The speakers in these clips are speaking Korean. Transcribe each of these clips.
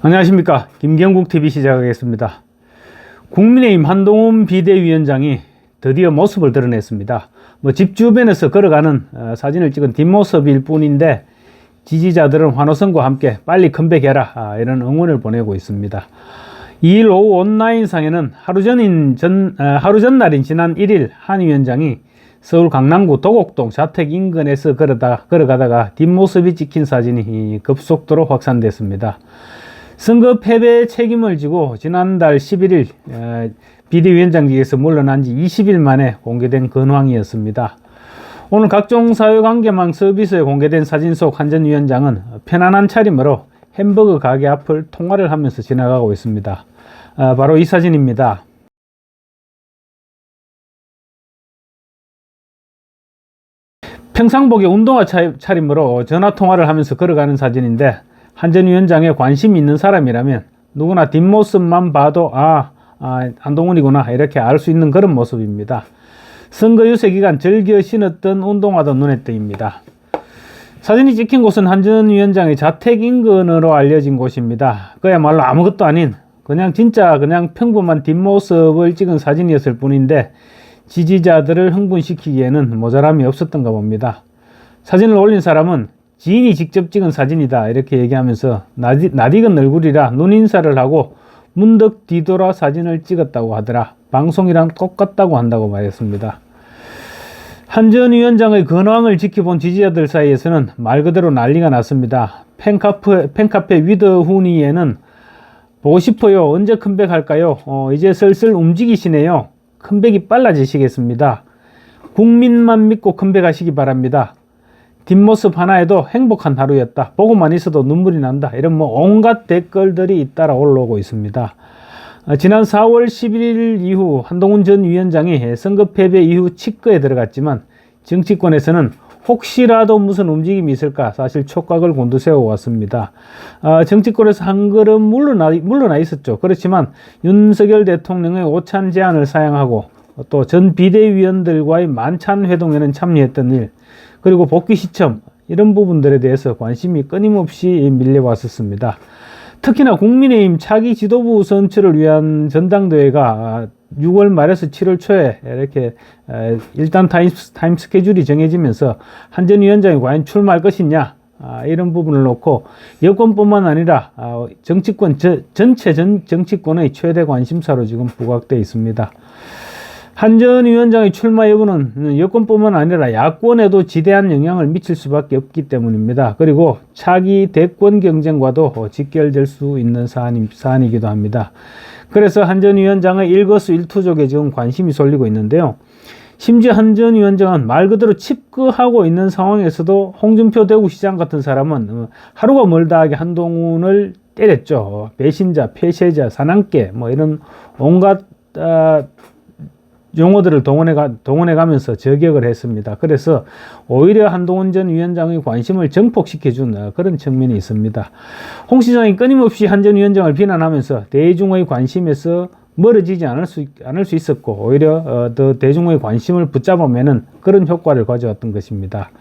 안녕하십니까. 김경국TV 시작하겠습니다. 국민의힘 한동훈 비대위원장이 드디어 모습을 드러냈습니다. 집 주변에서 걸어가는 사진을 찍은 뒷모습일 뿐인데 지지자들은 환호성과 함께 빨리 컴백해라 이런 응원을 보내고 있습니다. 2일 오후 온라인상에는 하루 전날인 지난 1일 한 위원장이 서울 강남구 도곡동 자택 인근에서 걸어가다가 뒷모습이 찍힌 사진이 급속도로 확산됐습니다. 선거 패배의 책임을 지고 지난달 11일 비대위원장직에서 물러난 지 20일 만에 공개된 근황이었습니다. 오늘 각종 사회관계망 서비스에 공개된 사진 속 한 전 위원장은 편안한 차림으로 햄버거 가게 앞을 통화를 하면서 지나가고 있습니다. 바로 이 사진입니다. 평상복에 운동화 차림으로 전화통화를 하면서 걸어가는 사진인데 한 전 위원장에 관심이 있는 사람이라면 누구나 뒷모습만 봐도 한동훈이구나 이렇게 알 수 있는 그런 모습입니다. 선거 유세 기간 즐겨 신었던 운동화도 눈에 띄입니다. 사진이 찍힌 곳은 한 전 위원장의 자택 인근으로 알려진 곳입니다. 그야말로 아무것도 아닌 그냥 평범한 뒷모습을 찍은 사진이었을 뿐인데 지지자들을 흥분시키기에는 모자람이 없었던가 봅니다. 사진을 올린 사람은 지인이 직접 찍은 사진이다 이렇게 얘기하면서 낯익은 얼굴이라 눈인사를 하고 문득 뒤돌아 사진을 찍었다고 하더라. 방송이랑 똑같다고 한다고 말했습니다. 한 전 위원장의 근황을 지켜본 지지자들 사이에서는 말 그대로 난리가 났습니다. 팬카페 위드후니에는 보고 싶어요. 언제 컴백할까요? 이제 슬슬 움직이시네요. 컴백이 빨라지시겠습니다. 국민만 믿고 컴백하시기 바랍니다. 뒷모습 하나에도 행복한 하루였다. 보고만 있어도 눈물이 난다. 이런 온갖 댓글들이 잇따라 올라오고 있습니다. 지난 4월 11일 이후 한동훈 전 위원장이 선거 패배 이후 치과에 들어갔지만 정치권에서는 혹시라도 무슨 움직임이 있을까 사실 촉각을 곤두세워 왔습니다. 정치권에서 한 걸음 물러나 있었죠. 그렇지만 윤석열 대통령의 오찬 제안을 사양하고 또 전 비대위원들과의 만찬 회동에는 참여했던 일, 그리고 복귀 시점 이런 부분들에 대해서 관심이 끊임없이 밀려왔었습니다. 특히나 국민의힘 차기 지도부 선출을 위한 전당대회가 6월 말에서 7월 초에 이렇게 일단 타임 스케줄이 정해지면서 한 전 위원장이 과연 출마할 것이냐 이런 부분을 놓고 여권뿐만 아니라 전체 정치권의 최대 관심사로 지금 부각되어 있습니다. 한 전 위원장의 출마 여부는 여권뿐만 아니라 야권에도 지대한 영향을 미칠 수밖에 없기 때문입니다. 그리고 차기 대권 경쟁과도 직결될 수 있는 사안이기도 합니다. 그래서 한 전 위원장의 일거수일투족에 지금 관심이 쏠리고 있는데요. 심지어 한 전 위원장은 말 그대로 칩거하고 있는 상황에서도 홍준표 대구시장 같은 사람은 하루가 멀다 하게 한동훈을 때렸죠. 배신자, 폐쇄자, 사냥개 이런 온갖 용어들을 동원해가면서 저격을 했습니다. 그래서 오히려 한동훈 전 위원장의 관심을 증폭시켜준 그런 측면이 있습니다. 홍 시장이 끊임없이 한 전 위원장을 비난하면서 대중의 관심에서 멀어지지 않을 수 있었고 오히려 더 대중의 관심을 붙잡으면은 그런 효과를 가져왔던 것입니다.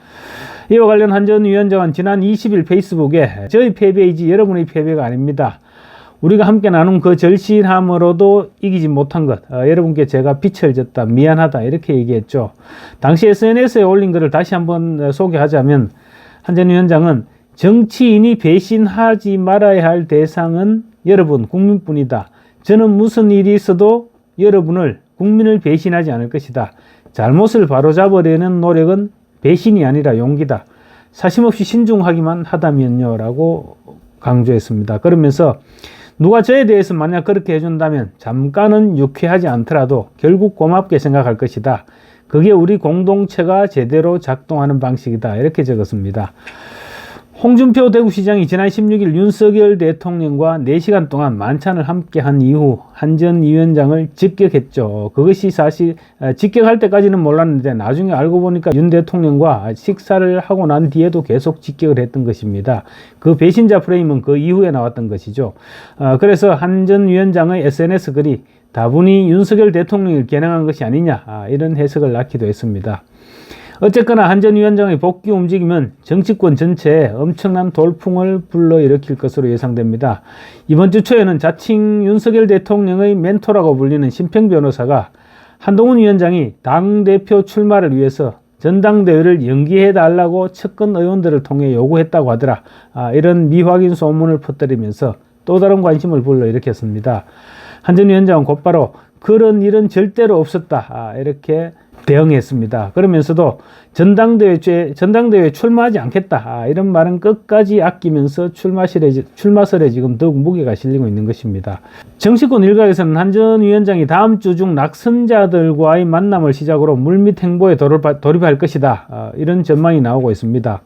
이와 관련 한 전 위원장은 지난 20일 페이스북에 저희 패배이지 여러분의 패배가 아닙니다. 우리가 함께 나눈 그 절실함으로도 이기지 못한 것, 여러분께 제가 빛을 졌다, 미안하다 이렇게 얘기했죠. 당시 SNS에 올린 글을 다시 한번 소개하자면 한 전 위원장은 정치인이 배신하지 말아야 할 대상은 여러분, 국민뿐이다. 저는 무슨 일이 있어도 국민을 배신하지 않을 것이다. 잘못을 바로잡으려는 노력은 배신이 아니라 용기다. 사심없이 신중하기만 하다면요 라고 강조했습니다. 그러면서 누가 저에 대해서 만약 그렇게 해준다면 잠깐은 유쾌하지 않더라도 결국 고맙게 생각할 것이다. 그게 우리 공동체가 제대로 작동하는 방식이다. 이렇게 적었습니다. 홍준표 대구시장이 지난 16일 윤석열 대통령과 4시간 동안 만찬을 함께 한 이후 한 전 위원장을 직격했죠. 그것이 사실 직격할 때까지는 몰랐는데 나중에 알고 보니까 윤 대통령과 식사를 하고 난 뒤에도 계속 직격을 했던 것입니다. 그 배신자 프레임은 그 이후에 나왔던 것이죠. 그래서 한 전 위원장의 SNS 글이 다분히 윤석열 대통령을 겨냥한 것이 아니냐 이런 해석을 낳기도 했습니다. 어쨌거나 한 전 위원장의 복귀 움직임은 정치권 전체에 엄청난 돌풍을 불러일으킬 것으로 예상됩니다. 이번 주 초에는 자칭 윤석열 대통령의 멘토라고 불리는 심평 변호사가 한동훈 위원장이 당대표 출마를 위해서 전당대회를 연기해달라고 측근 의원들을 통해 요구했다고 하더라. 이런 미확인 소문을 퍼뜨리면서 또 다른 관심을 불러일으켰습니다. 한 전 위원장은 곧바로 그런 일은 절대로 없었다. 이렇게 대응했습니다. 그러면서도 전당대회에 출마하지 않겠다. 이런 말은 끝까지 아끼면서 출마설에 지금 더욱 무게가 실리고 있는 것입니다. 정치권 일각에서는 한 전 위원장이 다음 주 중 낙선자들과의 만남을 시작으로 물밑 행보에 돌입할 것이다. 이런 전망이 나오고 있습니다.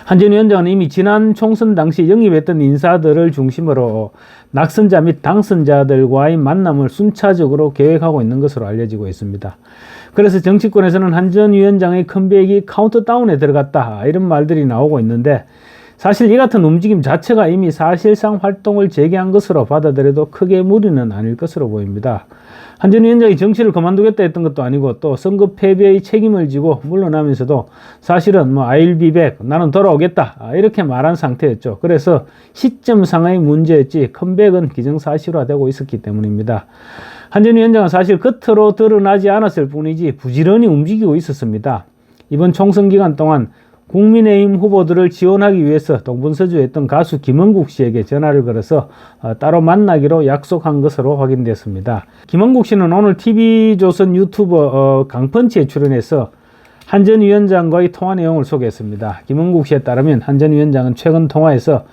한 전 위원장은 이미 지난 총선 당시 영입했던 인사들을 중심으로 낙선자 및 당선자들과의 만남을 순차적으로 계획하고 있는 것으로 알려지고 있습니다. 그래서 정치권에서는 한 전 위원장의 컴백이 카운트다운에 들어갔다, 이런 말들이 나오고 있는데, 사실 이 같은 움직임 자체가 이미 사실상 활동을 재개한 것으로 받아들여도 크게 무리는 아닐 것으로 보입니다. 한 전 위원장이 정치를 그만두겠다 했던 것도 아니고 또 선거 패배의 책임을 지고 물러나면서도 사실은 I'll be back, 나는 돌아오겠다, 이렇게 말한 상태였죠. 그래서 시점상의 문제였지 컴백은 기정사실화되고 있었기 때문입니다. 한 전 위원장은 사실 겉으로 드러나지 않았을 뿐이지 부지런히 움직이고 있었습니다. 이번 총선 기간 동안 국민의힘 후보들을 지원하기 위해서 동분서주했던 가수 김은국 씨에게 전화를 걸어서 따로 만나기로 약속한 것으로 확인됐습니다. 김은국 씨는 오늘 TV조선 유튜버 강펀치에 출연해서 한 전 위원장과의 통화 내용을 소개했습니다. 김은국 씨에 따르면 한 전 위원장은 최근 통화에서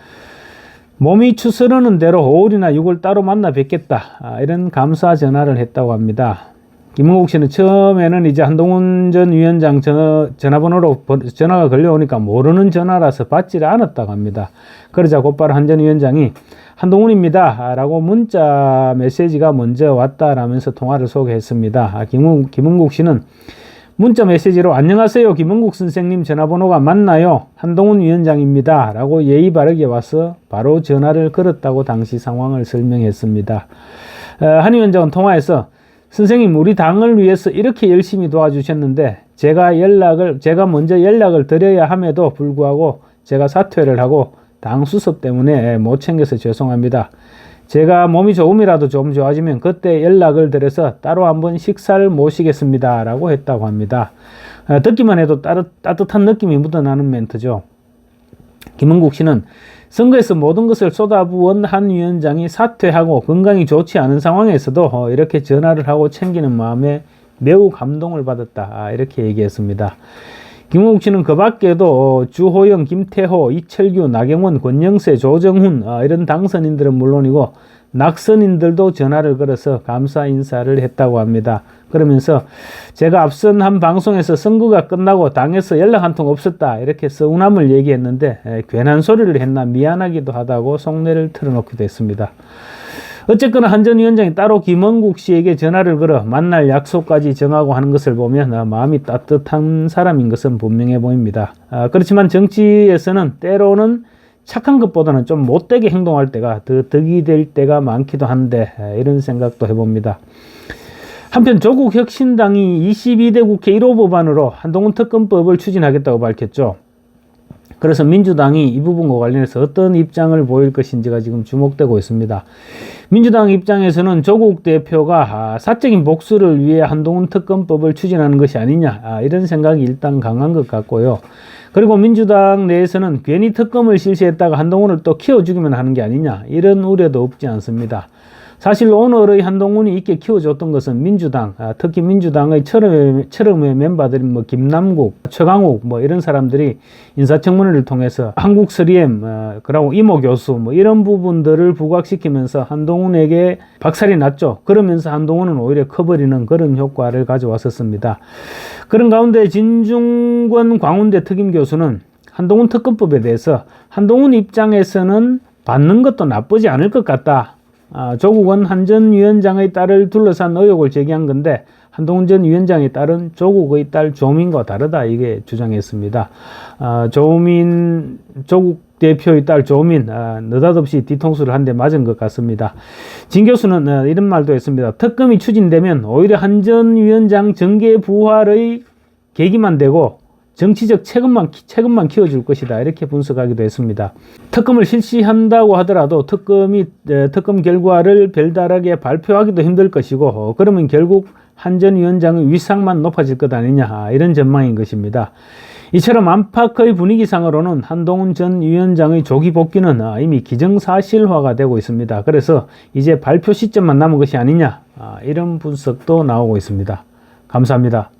몸이 추스르는 대로 5월이나 6월 따로 만나 뵙겠다, 이런 감사 전화를 했다고 합니다. 김은국 씨는 처음에는 이제 한동훈 전 위원장 전화번호로 전화가 걸려오니까 모르는 전화라서 받지를 않았다고 합니다. 그러자 곧바로 한 전 위원장이 한동훈입니다 라고 문자 메시지가 먼저 왔다라면서 통화를 소개했습니다. 김은국 씨는 문자 메시지로 안녕하세요, 김은국 선생님 전화번호가 맞나요? 한동훈 위원장입니다 라고 예의 바르게 와서 바로 전화를 걸었다고 당시 상황을 설명했습니다. 한 위원장은 통화에서 선생님, 우리 당을 위해서 이렇게 열심히 도와주셨는데 제가 먼저 연락을 드려야 함에도 불구하고 제가 사퇴를 하고 당 수습 때문에 못 챙겨서 죄송합니다. 제가 몸이 조금이라도 좀 좋아지면 그때 연락을 드려서 따로 한번 식사를 모시겠습니다 라고 했다고 합니다. 듣기만 해도 따뜻한 느낌이 묻어나는 멘트죠. 김은국 씨는 선거에서 모든 것을 쏟아부은 한 위원장이 사퇴하고 건강이 좋지 않은 상황에서도 이렇게 전화를 하고 챙기는 마음에 매우 감동을 받았다, 이렇게 얘기했습니다. 김은국 씨는 그 밖에도 주호영, 김태호, 이철규, 나경원, 권영세, 조정훈 이런 당선인들은 물론이고 낙선인들도 전화를 걸어서 감사 인사를 했다고 합니다. 그러면서 제가 앞선 한 방송에서 선거가 끝나고 당에서 연락 한 통 없었다, 이렇게 서운함을 얘기했는데 괜한 소리를 했나 미안하기도 하다고 속내를 털어놓기도 했습니다. 어쨌거나 한 전 위원장이 따로 김은국 씨에게 전화를 걸어 만날 약속까지 정하고 하는 것을 보면 마음이 따뜻한 사람인 것은 분명해 보입니다. 그렇지만 정치에서는 때로는 착한 것보다는 좀 못되게 행동할 때가 더 덕이 될 때가 많기도 한데 이런 생각도 해봅니다. 한편 조국 혁신당이 22대 국회 1호 법안으로 한동훈 특검법을 추진하겠다고 밝혔죠. 그래서 민주당이 이 부분과 관련해서 어떤 입장을 보일 것인지가 지금 주목되고 있습니다. 민주당 입장에서는 조국 대표가 사적인 복수를 위해 한동훈 특검법을 추진하는 것이 아니냐, 이런 생각이 일단 강한 것 같고요. 그리고 민주당 내에서는 괜히 특검을 실시했다가 한동훈을 또 키워 죽이면 하는 게 아니냐, 이런 우려도 없지 않습니다. 사실 오늘의 한동훈이 있게 키워줬던 것은 민주당, 특히 민주당의 철험의 멤버들인 김남국, 최강욱 이런 사람들이 인사청문회를 통해서 한국 3M, 그리고 이모 교수 이런 부분들을 부각시키면서 한동훈에게 박살이 났죠. 그러면서 한동훈은 오히려 커버리는 그런 효과를 가져왔었습니다. 그런 가운데 진중권 광운대 특임 교수는 한동훈 특검법에 대해서 한동훈 입장에서는 받는 것도 나쁘지 않을 것 같다. 조국은 한 전 위원장의 딸을 둘러싼 의혹을 제기한 건데 한동훈 전 위원장의 딸은 조국의 딸 조민과 다르다, 이게 주장했습니다. 조국 대표의 딸 조민, 느닷없이 뒤통수를 한 대 맞은 것 같습니다. 진 교수는 이런 말도 했습니다. 특검이 추진되면 오히려 한 전 위원장 정계 부활의 계기만 되고 정치적 체급만 키워줄 것이다. 이렇게 분석하기도 했습니다. 특검을 실시한다고 하더라도 특검 결과를 별다르게 발표하기도 힘들 것이고 그러면 결국 한 전 위원장의 위상만 높아질 것 아니냐, 이런 전망인 것입니다. 이처럼 안팎의 분위기상으로는 한동훈 전 위원장의 조기 복귀는 이미 기정사실화가 되고 있습니다. 그래서 이제 발표 시점만 남은 것이 아니냐, 이런 분석도 나오고 있습니다. 감사합니다.